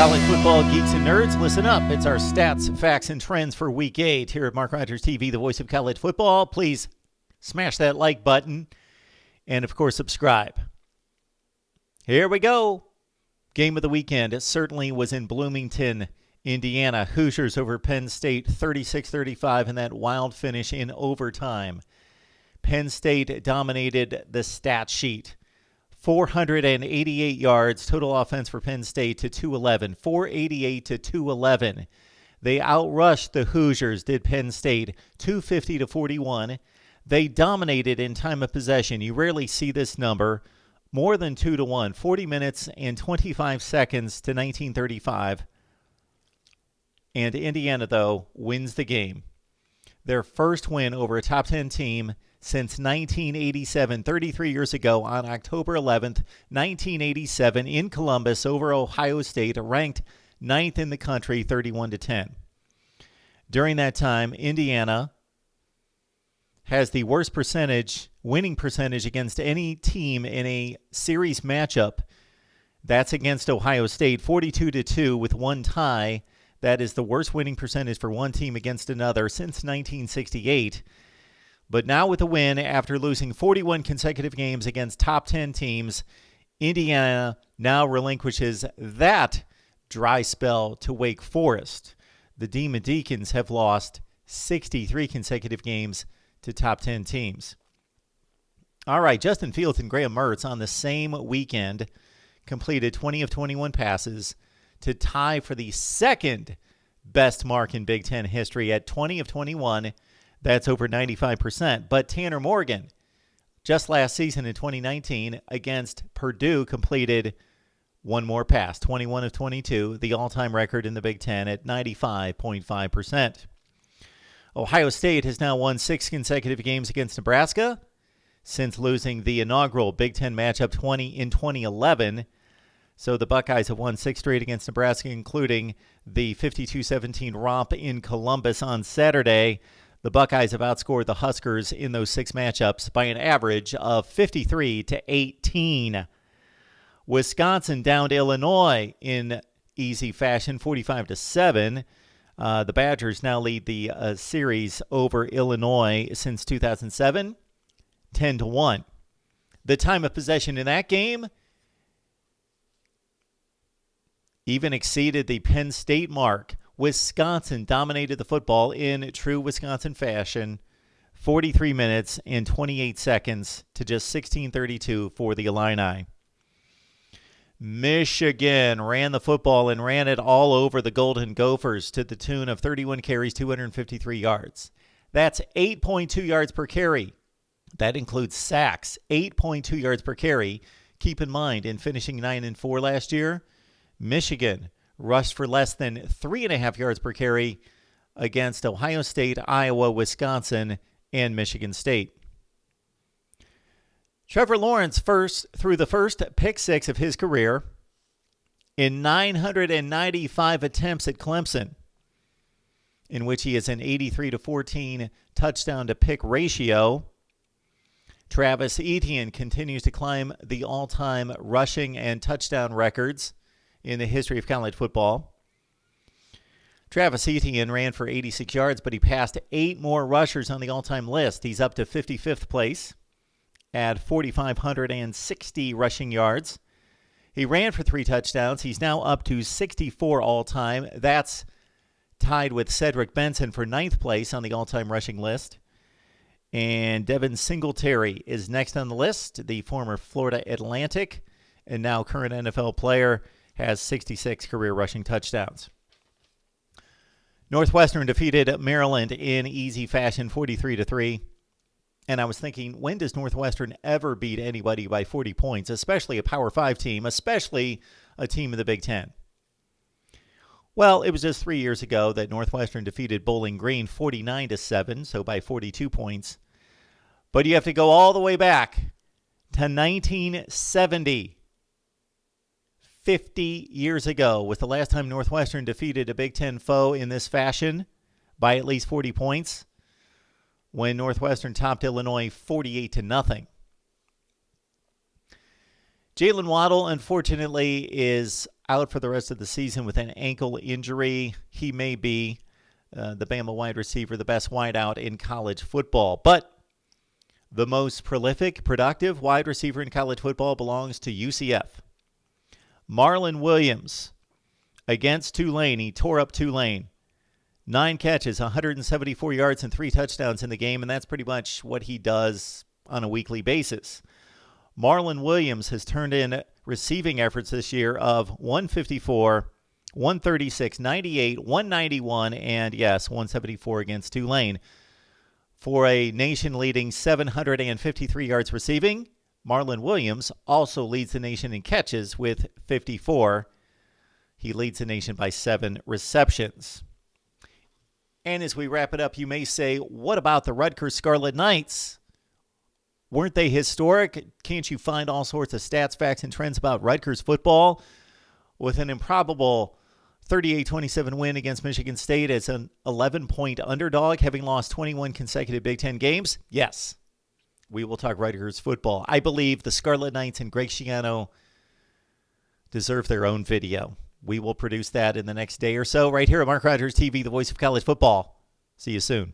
College football geeks and nerds, listen up. It's our stats, facts, and trends for Week 8 here at MarkRogersTV, the voice of college football. Please smash that like button and, of course, subscribe. Here we go. Game of the weekend. It certainly was in Bloomington, Indiana. Hoosiers over Penn State 36-35 in that wild finish in overtime. Penn State dominated the stat sheet. 488 yards, total offense for Penn State to 211. 488 to 211. They outrushed the Hoosiers, did Penn State, 250 to 41. They dominated in time of possession. You rarely see this number. More than 2-1. 40 minutes and 25 seconds to 1935. And Indiana, though, wins the game. Their first win over a top 10 team since 1987, 33 years ago on October 11th, 1987 in Columbus over Ohio State, ranked 9th in the country, 31-10. During that time, Indiana has the worst winning percentage against any team in a series matchup. That's against Ohio State, 42-2 with one tie. That is the worst winning percentage for one team against another since 1968. But now with a win after losing 41 consecutive games against top 10 teams, Indiana now relinquishes that dry spell to Wake Forest. The Demon Deacons have lost 63 consecutive games to top 10 teams. All right, Justin Fields and Graham Mertz on the same weekend completed 20 of 21 passes to tie for the second best mark in Big Ten history at 20 of 21. That's over 95%. But Tanner Morgan, just last season in 2019 against Purdue, completed one more pass, 21 of 22, the all-time record in the Big Ten at 95.5%. Ohio State has now won 6 consecutive games against Nebraska since losing the inaugural Big Ten matchup in 2011. So the Buckeyes have won 6 straight against Nebraska, including the 52-17 romp in Columbus on Saturday. The Buckeyes have outscored the Huskers in those 6 matchups by an average of 53-18. Wisconsin down to Illinois in easy fashion, 45-7. The Badgers now lead the series over Illinois since 2007, 10-1. The time of possession in that game even exceeded the Penn State mark. Wisconsin dominated the football in true Wisconsin fashion, 43 minutes and 28 seconds to just 16:32 for the Illini. Michigan ran the football and ran it all over the Golden Gophers to the tune of 31 carries, 253 yards. That's 8.2 yards per carry. That includes sacks, 8.2 yards per carry. Keep in mind, in finishing 9-4 last year, Michigan rushed for less than 3.5 yards per carry against Ohio State, Iowa, Wisconsin, and Michigan State. Trevor Lawrence threw the first pick six of his career in 995 attempts at Clemson, in which he is an 83-14 touchdown-to-pick ratio. Travis Etienne continues to climb the all-time rushing and touchdown records in the history of college football. Travis Etienne ran for 86 yards, but he passed 8 more rushers on the all-time list. He's up to 55th place at 4,560 rushing yards. He ran for 3 touchdowns. He's now up to 64 all-time. That's tied with Cedric Benson for 9th place on the all-time rushing list. And Devin Singletary is next on the list, the former Florida Atlantic and now current NFL player, has 66 career rushing touchdowns. Northwestern defeated Maryland in easy fashion, 43-3. And I was thinking, when does Northwestern ever beat anybody by 40 points, especially a Power 5 team, especially a team in the Big Ten? Well, it was just 3 years ago that Northwestern defeated Bowling Green 49-7, so by 42 points. But you have to go all the way back to 1970. 50 years ago was the last time Northwestern defeated a Big Ten foe in this fashion by at least 40 points, when Northwestern topped Illinois 48-0. Jalen Waddle, unfortunately, is out for the rest of the season with an ankle injury. He may be the Bama wide receiver, the best wideout in college football. But the most prolific, productive wide receiver in college football belongs to UCF. Marlon Williams against Tulane. He tore up Tulane. 9 catches, 174 yards, and 3 touchdowns in the game, and that's pretty much what he does on a weekly basis. Marlon Williams has turned in receiving efforts this year of 154, 136, 98, 191, and yes, 174 against Tulane. For a nation-leading 753 yards receiving, Marlon Williams also leads the nation in catches with 54. He leads the nation by 7 receptions. And as we wrap it up, you may say, what about the Rutgers Scarlet Knights? Weren't they historic? Can't you find all sorts of stats, facts, and trends about Rutgers football? With an improbable 38-27 win against Michigan State as an 11-point underdog, having lost 21 consecutive Big Ten games? Yes, we will talk Rutgers football. I believe the Scarlet Knights and Greg Schiano deserve their own video. We will produce that in the next day or so right here at Mark Rogers TV, the voice of college football. See you soon.